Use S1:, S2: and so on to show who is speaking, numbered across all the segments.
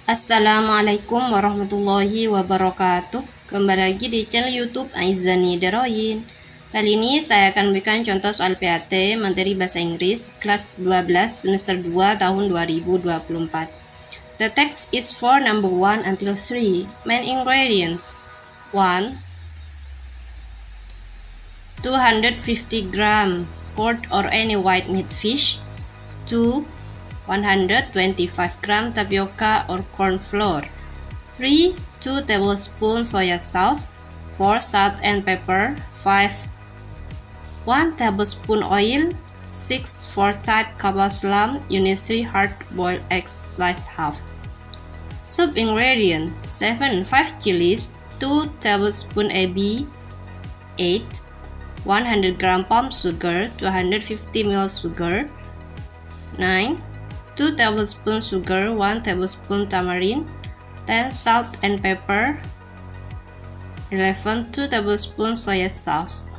S1: Assalamualaikum warahmatullahi wabarakatuh. Kembali lagi di channel YouTube Aizani Daroyin. Kali ini saya akan memberikan contoh soal PAT materi bahasa Inggris kelas 12 semester 2 tahun 2024. The text is for number 1 until 3. Main ingredients: 1. 250 gram pork or any white meat fish. 2. 125 gram tapioca or corn flour. 3. 2 tablespoons soya sauce. 4. Salt and pepper. 5. 1 tablespoon oil. 6. 4 type kapal selam. Unit 3 hard-boiled eggs sliced half. Soup ingredient: 7. 5 chilies. 2 tablespoon AB. 8. 100 gram palm sugar. 250 ml sugar. 9. 2 tablespoons sugar, 1 tablespoon tamarind. 10. Salt and pepper. 11. 2 tablespoons soya sauce.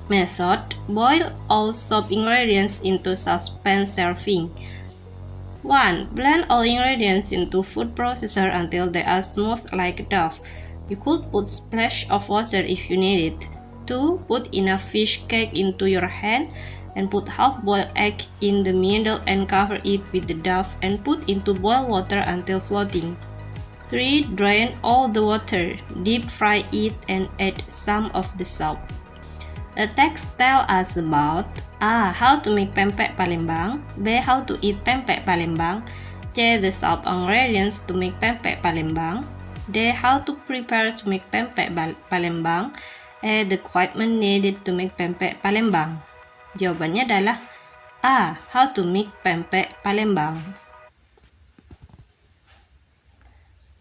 S1: Method: boil all soup ingredients into saucepan serving. 1. Blend all ingredients into food processor until they are smooth like dough. You could put splash of water if you need it. 2. Put enough fish cake into your hand and put half-boiled egg in the middle and cover it with the dough and put into boiled water until floating. 3. Drain all the water, deep fry it and add some of the soup. The text tell us about A. How to make pempek Palembang. B. How to eat pempek Palembang. C. The soup ingredients to make pempek Palembang. D. How to prepare to make pempek Palembang. E. The equipment needed to make pempek Palembang. Jawabannya adalah A. How to make pempek Palembang.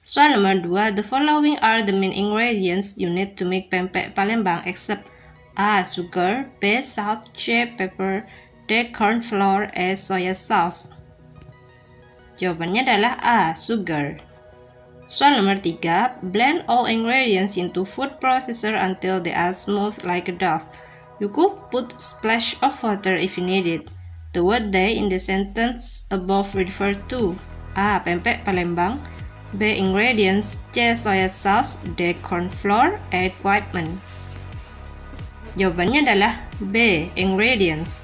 S1: Soal nomor 2. The following are the main ingredients you need to make pempek Palembang except A. Sugar. B. Salt. C. Pepper. D. Corn flour. E. Soya sauce. Jawabannya adalah A. Sugar. Soal nomor 3. Blend all ingredients into food processor until they are smooth like a dough. You could put splash of water if you need it. The word they in the sentence above refer to A. Pempek Palembang. B. Ingredients. C. Soya sauce. D. Corn flour. E. Equipment. Jawabannya adalah B. Ingredients.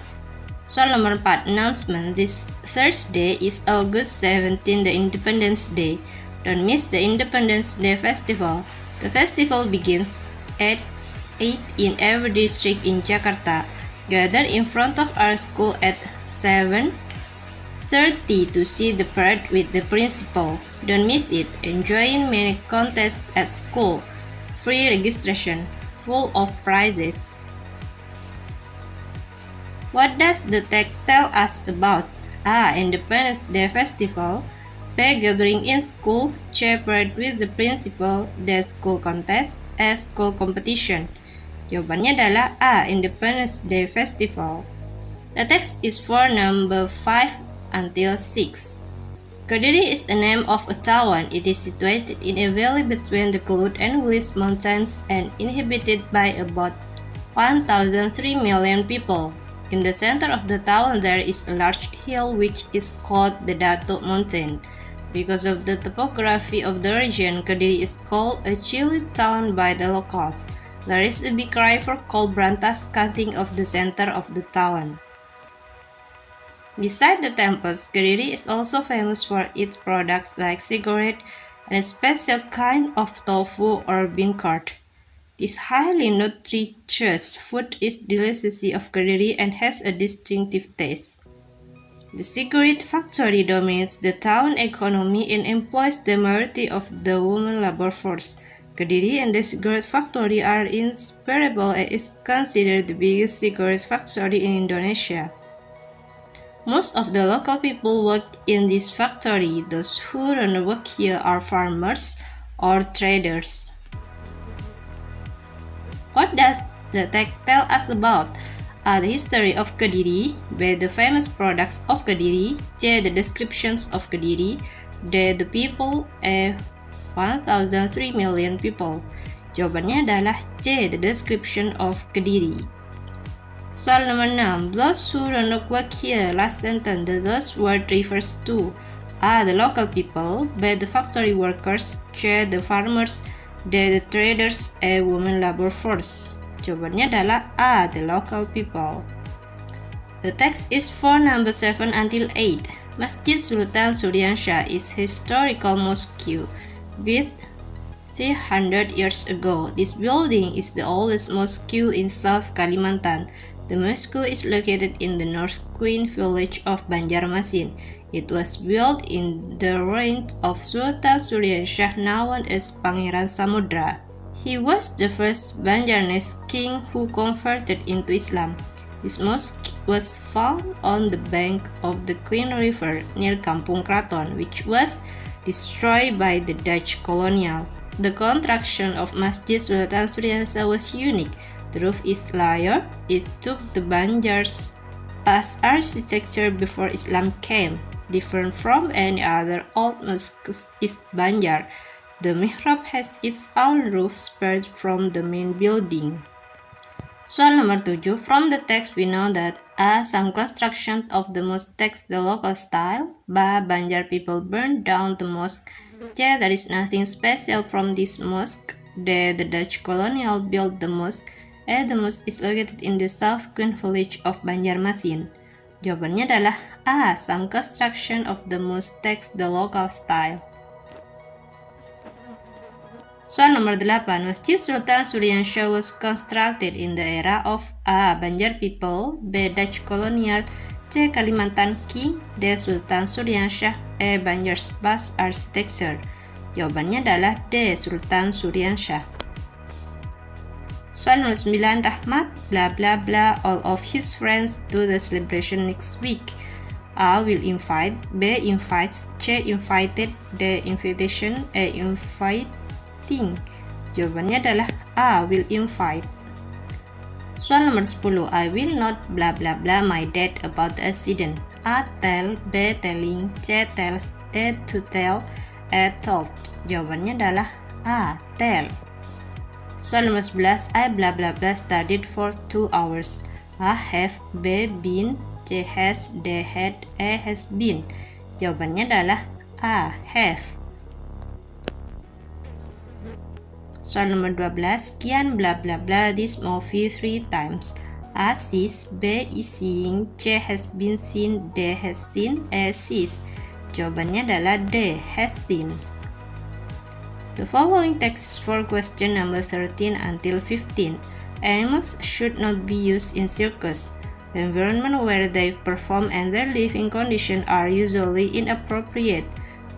S1: Soal nomor 4. Announcement. This Thursday is August 17, the Independence Day. Don't miss the Independence Day Festival. The festival begins at 8 in every district in Jakarta. Gather in front of our school at 7:30 to see the parade with the principal. Don't miss it. Enjoy many contests at school. Free registration. Full of prizes. What does the text tell us about? A. Independence Day Festival. B. Gathering in school. C. Parade with the principal. D. School contest. E. School competition. Jawabannya adalah A. Independence Day Festival. The text is for number 5 until 6. Kediri is the name of a town. It is situated in a valley between the Kelut and Wilis mountains and inhabited by about 1,003 million people. In the center of the town there is a large hill which is called the Datuk Mountain. Because of the topography of the region, Kediri is called a chilly town by the locals. There is a big cry for coal brantas cutting off the center of the town. Beside the temples, Kediri is also famous for its products like cigarette and a special kind of tofu or bean curd. This highly nutritious food is delicacy of Kediri and has a distinctive taste. The cigarette factory dominates the town economy and employs the majority of the women labor force. Kediri and the cigarette factory are inseparable and is considered the biggest cigarette factory in Indonesia. Most of the local people work in this factory. Those who run the work here are farmers or traders. What does the text tell us about? A. The history of Kediri. B. The famous products of Kediri. C. The descriptions of Kediri. D. The people. E. 1,003 million people. Jawabannya adalah C. The description of Kediri. Soal nomor 6. Those who do not work here. Last sentence. The those word refers to A. The local people. B. The factory workers. C. The farmers. D. The traders. E. Women labor force. Jawabannya adalah A. The local people. The text is for number 7 until 8. Masjid Sultan Surian Shah is historical mosque built 300 years ago. This building is the oldest mosque in South Kalimantan. The mosque is located in the North Queen village of Banjarmasin. It was built in the reign of Sultan Surian Shah, known as Pangeran Samudra. He was the first Banjarnese king who converted into Islam. This mosque was found on the bank of the Queen River near Kampung Kraton, which was destroyed by the Dutch colonial. The construction of Masjid Sultan Surian Shah was unique. The roof is layered. It took the Banjar's past architecture before Islam came. Different from any other old mosques in Banjar, the mihrab has its own roof spared from the main building. Soal nomor 7. From the text we know that A. Some construction of the mosque takes the local style. B. Banjar people burned down the mosque. C. There is nothing special from this mosque. D. The Dutch colonial built the mosque. E. The mosque is located in the South Queen village of Banjarmasin. Jawabannya adalah A. Some construction of the mosque takes the local style. Soal nomor 8. Masjid Sultan Surian Shah was constructed in the era of A. Banjar people. B. Dutch colonial. C. Kalimantan king. D. Sultan Surian Shah. E. Banjar's past architecture. Jawabannya adalah D. Sultan Surian Shah. Soal nomor 9. Rahmat bla bla bla all of his friends to the celebration next week. A. Will invite. B. Invites. C. Invited. D. Invitation. E. Invite. Jawabannya adalah A. Will invite. Soal nomor 10. I will not bla bla bla my dad about the accident. A. Tell. B. Telling. C. Tells. D. To tell. E. Told. Jawabannya adalah A. Tell. Soal nomor 11. I bla bla bla studied for 2 hours. A. Have. B. Been. C. Has. D. Had. E. Has been. Jawabannya adalah A. Have. Soal nomor 12. Kian bla bla bla this movie 3 times. A. Sees. B. Is seeing. C. Has been seen. D. Has seen. E. Sees. Jawabannya adalah D. Has seen. The following text is for question number 13 until 15. Animals should not be used in circus. The environment where they perform and their living conditions are usually inappropriate.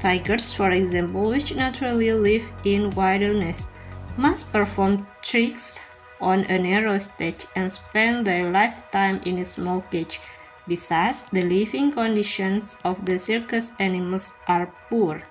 S1: Tigers, for example, which naturally live in wilderness, must perform tricks on a narrow stage and spend their lifetime in a small cage. Besides, the living conditions of the circus animals are poor.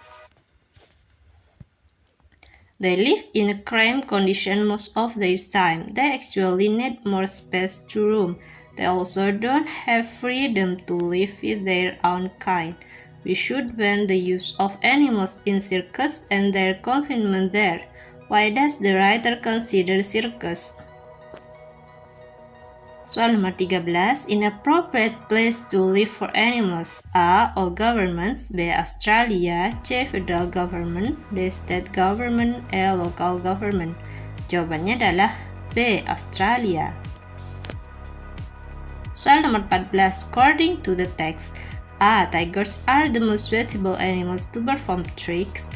S1: They live in a cramped condition most of their time. They actually need more space to roam. They also don't have freedom to live with their own kind. We should ban the use of animals in circus and their confinement there. Why does the writer consider circus? Soal nomor 13. Inappropriate place to live for animals. A. All governments. B. Australia. C. Federal government. D. State government. E. Local government. Jawabannya adalah B. Australia. Soal nomor 14. According to the text, A. Tigers are the most suitable animals to perform tricks.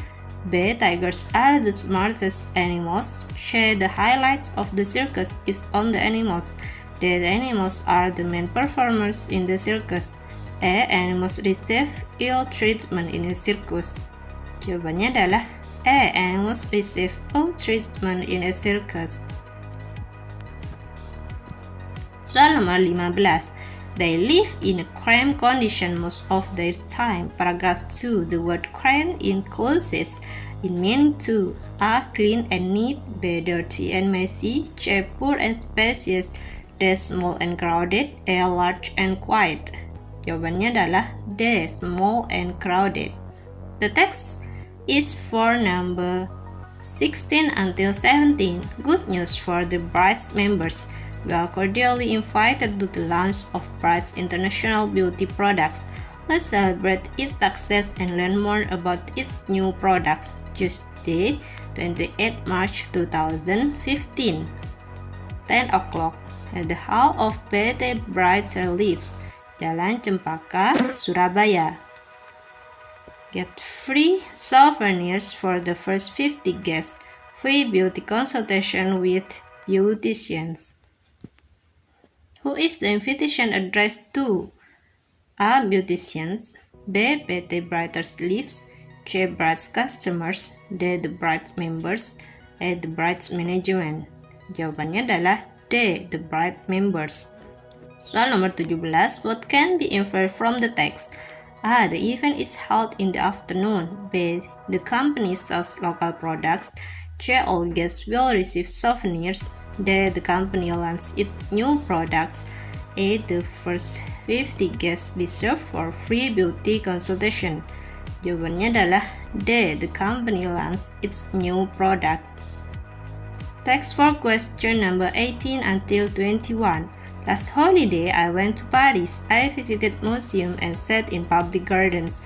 S1: B. Tigers are the smartest animals. C. The highlights of the circus is on the animals. D. The animals are the main performers in the circus. E. Animals receive ill treatment in the circus. Jawabannya adalah E. Animals receive ill treatment in a circus. Soal nomor 15. They live in a cramped condition most of their time. Paragraph 2. The word cramped includes in meaning to A. Clean and neat. B. Dirty and messy. C. Poor and spacious. D. Small and crowded. E. Large and quiet. Jawabannya adalah D. Small and crowded. The text is for number 16 until 17. Good news for the Brights members. We are cordially invited to the launch of Brights International Beauty Products. Let's celebrate its success and learn more about its new products. Tuesday, 28 March 2015, 10 o'clock, at the Hall of PT Brighter Leaves, Jalan Cempaka, Surabaya. Get free souvenirs for the first 50 guests. Free beauty consultation with beauticians. Who is the invitation addressed to? A. Beauticians. B. PT Brighter Leaves. C. Bride's customers. D. The bride members. E. The bride's management. Jawabannya adalah D. The bride members. Soal nomor 17. What can be inferred from the text? A. The event is held in the afternoon. B. The company sells local products. C. All guests will receive souvenirs. D. The company launches its new products. A. The first 50 guests deserve for free beauty consultation. Jawabannya adalah D. The company launches its new products. Text for question number 18 until 21. Last holiday, I went to Paris. I visited museum and sat in public gardens.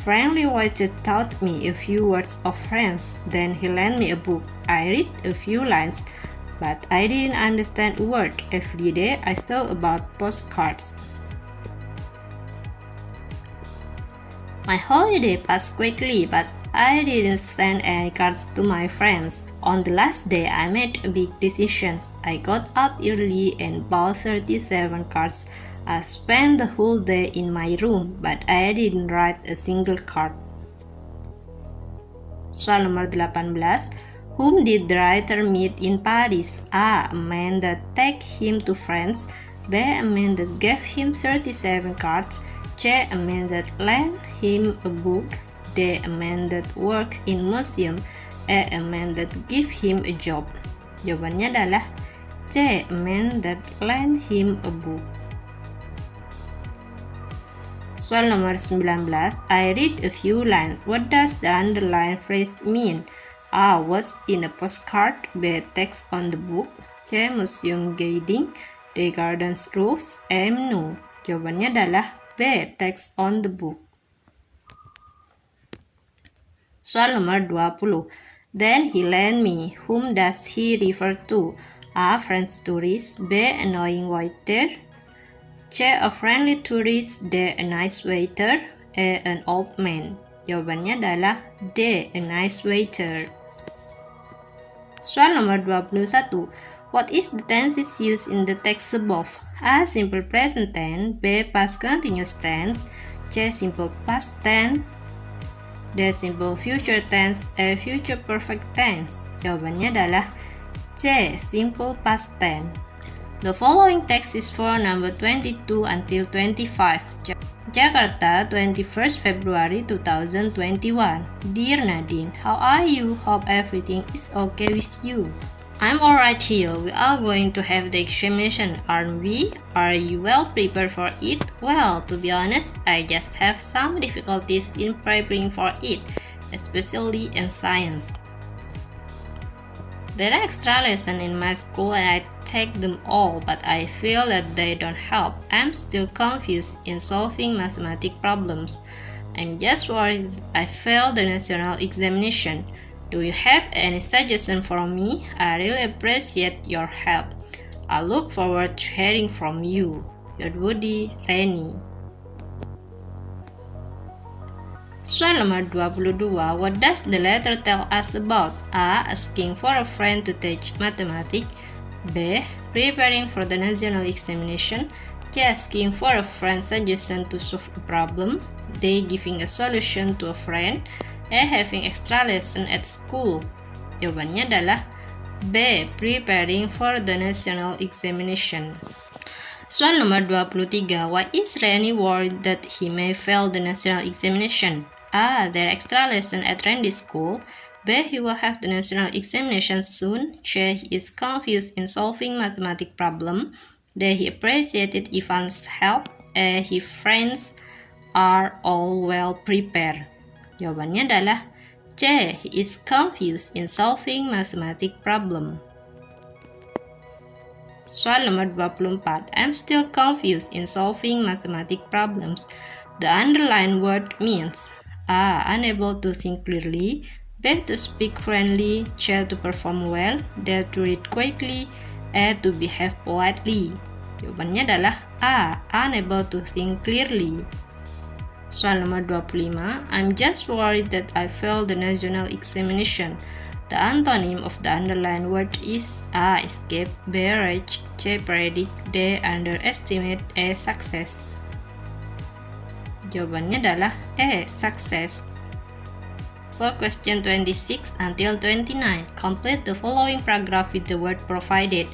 S1: Friendly waiter taught me a few words of French. Then he lent me a book. I read a few lines, but I didn't understand a word. Every day, I thought about postcards. My holiday passed quickly, but I didn't send any cards to my friends. On the last day, I made a big decision. I got up early and bought 37 cards. I spent the whole day in my room, but I didn't write a single card. Soal nomor 18. Whom did the writer meet in Paris? A. A man that took him to France. B. A man that gave him 37 cards. C. A man that lent him a book. D. A man that worked in museum. E. A man that gave him a job. Jawabannya adalah C. A man that lent him a book. Soal nomor 19. I read a few lines. What does the underlined phrase mean? A. What's in a postcard. B. Text on the book. C. Museum guiding. D. Gardens rules. E. Menu. Jawabannya adalah B. Text on the book. Soal nomor 20. Then he lent me. Whom does he refer to? A. French tourist. B. Annoying waiter. C. A friendly tourist. D. A nice waiter. E. An old man. Jawabannya adalah D. A nice waiter. Soal nomor 21. What is the tenses used in the text above? A. Simple present tense. B. Past continuous tense. C. Simple past tense. D. Simple future tense. E. Future perfect tense. Jawabannya adalah C. Simple past tense. The following text is for number 22 until 25. Jakarta, 21st February 2021. Dear Nadine, how are you? Hope everything is okay with you. I'm alright here. We are going to have the examination, aren't we? Are you well prepared for it? Well, to be honest, I just have some difficulties in preparing for it, especially in science. There are extra lessons in my school and I take them all, but I feel that they don't help. I'm still confused in solving mathematics problems. I'm just worried I failed the national examination. Do you have any suggestion for me? I really appreciate your help. I look forward to hearing from you. Your Woody, Reni. Soal nomor 22. What does the letter tell us about? A. Asking for a friend to teach mathematics. B. Preparing for the national examination. C. Asking for a friend's suggestion to solve a problem. D. Giving a solution to a friend. E. Having extra lesson at school. Jawabannya adalah B. Preparing for the national examination. Soal nomor 23. Why is Reni worried that he may fail the national examination? A. There are extra lesson at Randy's school. B. He will have the national examination soon. C. He is confused in solving mathematics problem. D. He appreciated Ivan's help. E. His friends are all well prepared. Jawabannya adalah C. He is confused in solving mathematics problem. Soal nomor 24. I'm still confused in solving mathematics problems. the underlined word means? A. Unable to think clearly. B. To speak friendly. C. To perform well. D. To read quickly. E. To behave politely. Jawabannya adalah A. Unable to think clearly. Soal nomor 25. I'm just worried that I failed the national examination. The antonym of the underlined word is A. Escape. B. Rage. C. Predict. D. Underestimate. E. Success. Jawabannya adalah E. Success. For question 26 until 29, complete the following paragraph with the word provided.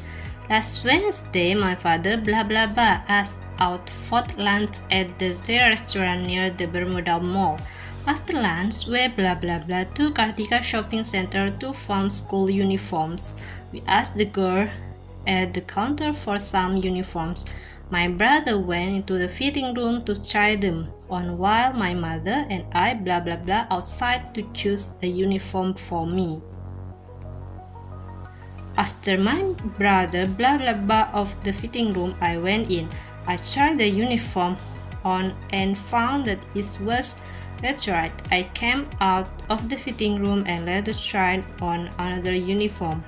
S1: Last Wednesday, my father blah blah blah asked out for lunch at the restaurant near the Bermuda Mall. After lunch, we blah blah blah to Kartika Shopping Center to find school uniforms. We asked the girl at the counter for some uniforms. My brother went into the fitting room to try them on while my mother and I blah blah blah outside to choose a uniform for me. After my brother blah blah blah of the fitting room, I went in. I tried the uniform on and found that it was that's right. I came out of the fitting room and later tried on another uniform.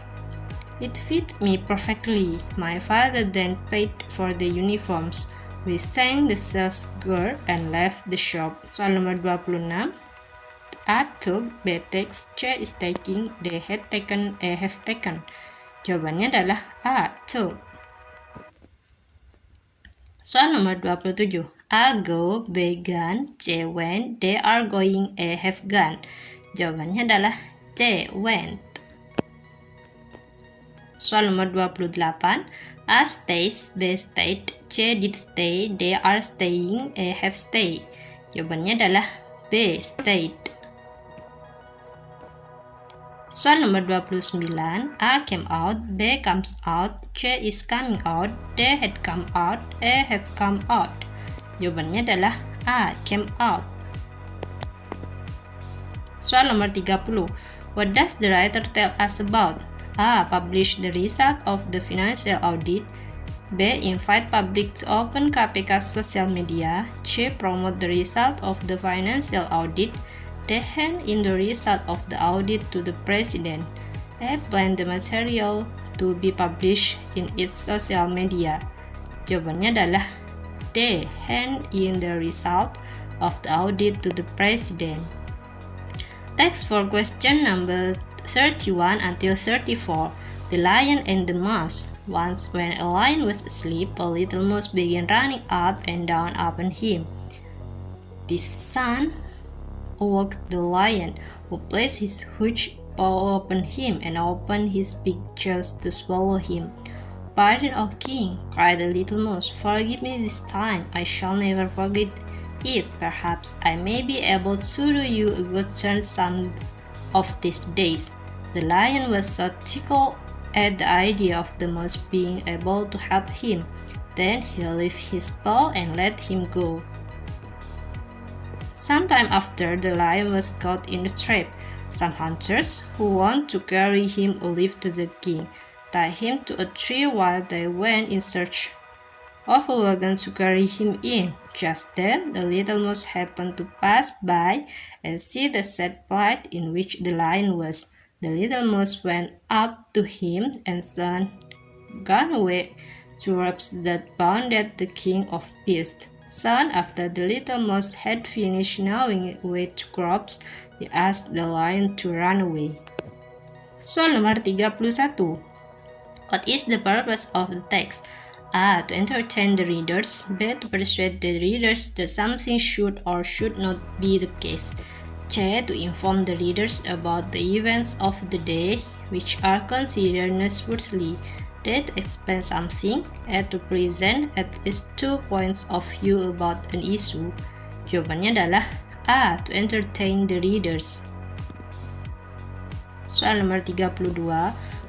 S1: It fit me perfectly. My father then paid for the uniforms. We thanked the sales girl and left the shop. Soal nomor 26. A. Took. B. Takes. C. Is taking. D. Had taken. E. Have taken. Jawabannya adalah A. Took. Soal nomor 27. A. Go. B. Gone. C. Went. D. Are going. E. Have gone. Jawabannya adalah C. Went. Soal nomor 28. A. Stays. B. Stayed. C. Did stay. D. Are staying. E. Have stayed. Jawabannya adalah B. Stayed. Soal nomor 29. A. Came out. B. Comes out. C. Is coming out. D. Had come out. E. Have come out. Jawabannya adalah A. Came out. Soal nomor 30. What does the writer tell us about? A. Publish the result of the financial audit. B. Invite public to open KPK's social media. C. Promote the result of the financial audit. D. Hand in the result of the audit to the president. E. Plan the material to be published in its social media. Jawabannya adalah D. Hand in the result of the audit to the president. Text for question number 31 until 34. The Lion and the Mouse. Once when a lion was asleep, a little mouse began running up and down upon him. The sun awoke the lion, who placed his huge paw upon him and opened his big jaws to swallow him. Pardon, O king, cried the little mouse, forgive me this time, I shall never forget it. Perhaps I may be able to do you a good turn some of these days. The lion was so tickled at the idea of the mouse being able to help him. Then he lifted his paw and let him go. Sometime after, the lion was caught in a trap. Some hunters, who wanted to carry him alive to the king, tied him to a tree while they went in search of a wagon to carry him in. Just then, the little mouse happened to pass by and see the sad plight in which the lion was. The little mouse went up to him and soon gone away to ropes that bounded the king of beasts. Soon after the little mouse had finished gnawing away to crops, he asked the lion to run away. Soal nomor 31. What is the purpose of the text? A. To entertain the readers. B. To persuade the readers that something should or should not be the case. C. To inform the readers about the events of the day which are considered newsworthy. D. To explain something. E. To present at least 2 points of view about an issue. Jawabannya adalah A. To entertain the readers. Soal nomor 32.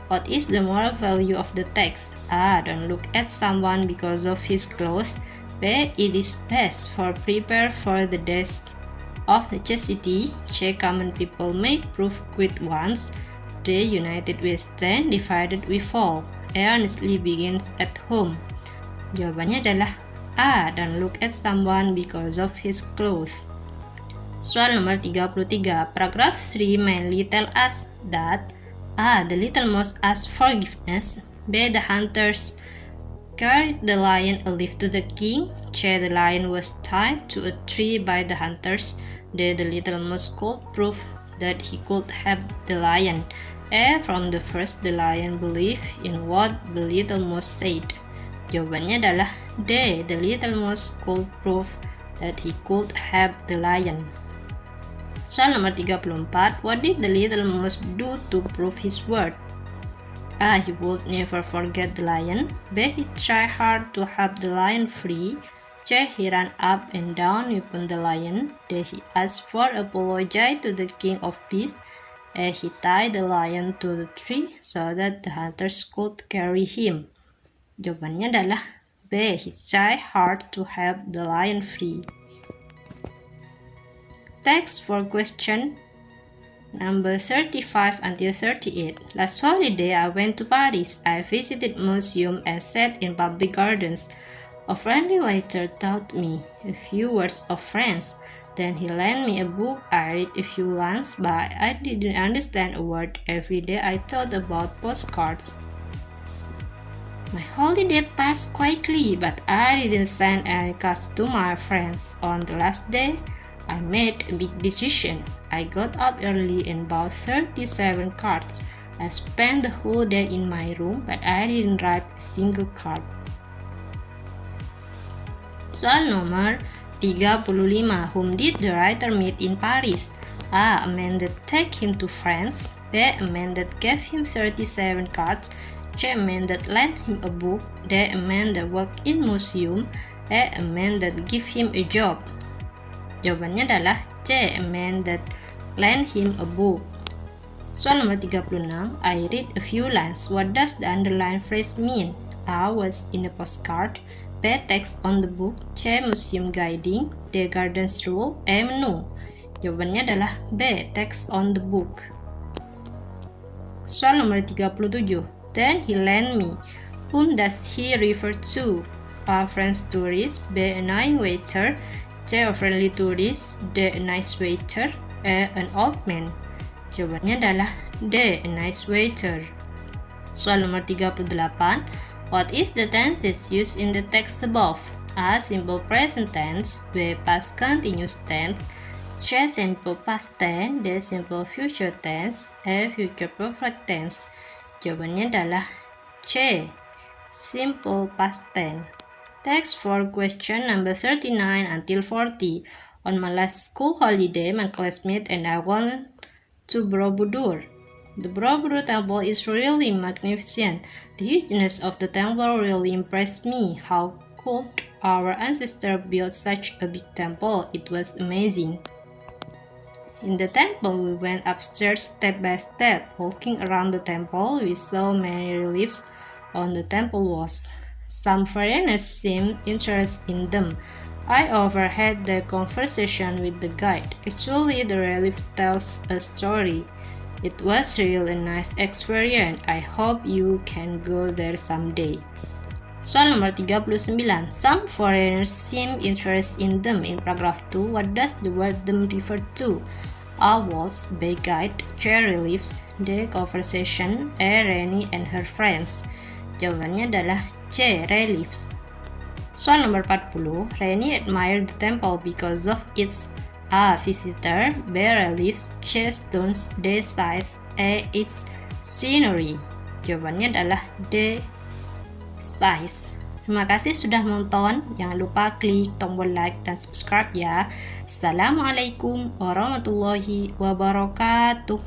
S1: What is the moral value of the text? A. Don't look at someone because of his clothes. B. It is best for prepare for the days of necessity. C. Common people may prove good ones. D. United we stand, divided we fall. E. Honestly begins at home. Jawabannya adalah A. Don't look at someone because of his clothes. Soal nomor 33. Paragraph 3 mainly tell us that A. The little mouse asked forgiveness. B. The hunters carried the lion a leaf to the king. C. The lion was tied to a tree by the hunters. D. The little mouse could prove that he could have the lion. A. From the first the lion believed in what the little mouse said. Jawabannya adalah D. The little mouse could prove that he could have the lion. Soal nomor 34. What did the little mouse do to prove his word? A. He would never forget the lion. B. He tried hard to help the lion free. C. He ran up and down upon the lion. D. He asked for apology to the king of beasts. A. He tied the lion to the tree so that the hunters could carry him. Jawabannya adalah B. He tried hard to help the lion free. Text for question number 35 until 38. Last holiday I went to Paris. I visited museum and sat in public gardens. A friendly waiter taught me a few words of French. Then he lent me a book. I read a few lines, but I didn't understand a word. Every day I thought about postcards. My holiday passed quickly, but I didn't send any cards to my friends. On the last day, I made a big decision. I got up early and bought 37 cards. I spent the whole day in my room, but I didn't write a single card. Soal nomor 35. Whom did the writer meet in Paris? A. A man that took him to France. B. A man that gave him 37 cards. C. A man that lent him a book. D. A man that worked in museum. E. A man that gave him a job. Jawabannya adalah C. A man that lent him a book. Soal nomor 36. I read a few lines. What does the underlined phrase mean? A. Was in a postcard. B. Text on the book. C. Museum guiding. D. Gardens rule. E. Menu. Jawabannya adalah B. Text on the book. Soal nomor 37. Then he lent me. Whom does he refer to? A. French tourist. B. A annoying waiter. C. A friendly tourist. D. A nice waiter. E. An old man. Jawabannya adalah D. A nice waiter. Soal nomor 38. What is the tenses used in the text above? A. Simple present tense. B. Past continuous tense. C. Simple past tense. D. Simple future tense. E. Future perfect tense. Jawabannya adalah C. Simple past tense. Text for question number 39 until 40. On my last school holiday, my classmate and I went to Borobudur. The Borobudur temple is really magnificent. The hugeness of the temple really impressed me. How could our ancestors build such a big temple? It was amazing. In the temple, we went upstairs step by step. Walking around the temple, we saw many reliefs on the temple walls. Some foreigners seemed interested in them. I overheard the conversation with the guide. Actually, the relief tells a story. It was really a nice experience. I hope you can go there someday. Soal nomor 39. Some foreigners seem interested in them. In paragraph 2, what does the word them refer to? A. Walls. B. Guide. C. Reliefs. D. Conversation. E. Reni and her friends. Jawabannya adalah C. Reliefs. Soal nomor 40. Reni admired the temple because of its A. Visitor. B. Reliefs. C. Stones. D. Size. E. Its scenery. Jawabannya adalah D. Size. Terima kasih sudah menonton. Jangan lupa klik tombol like dan subscribe ya. Assalamualaikum warahmatullahi wabarakatuh.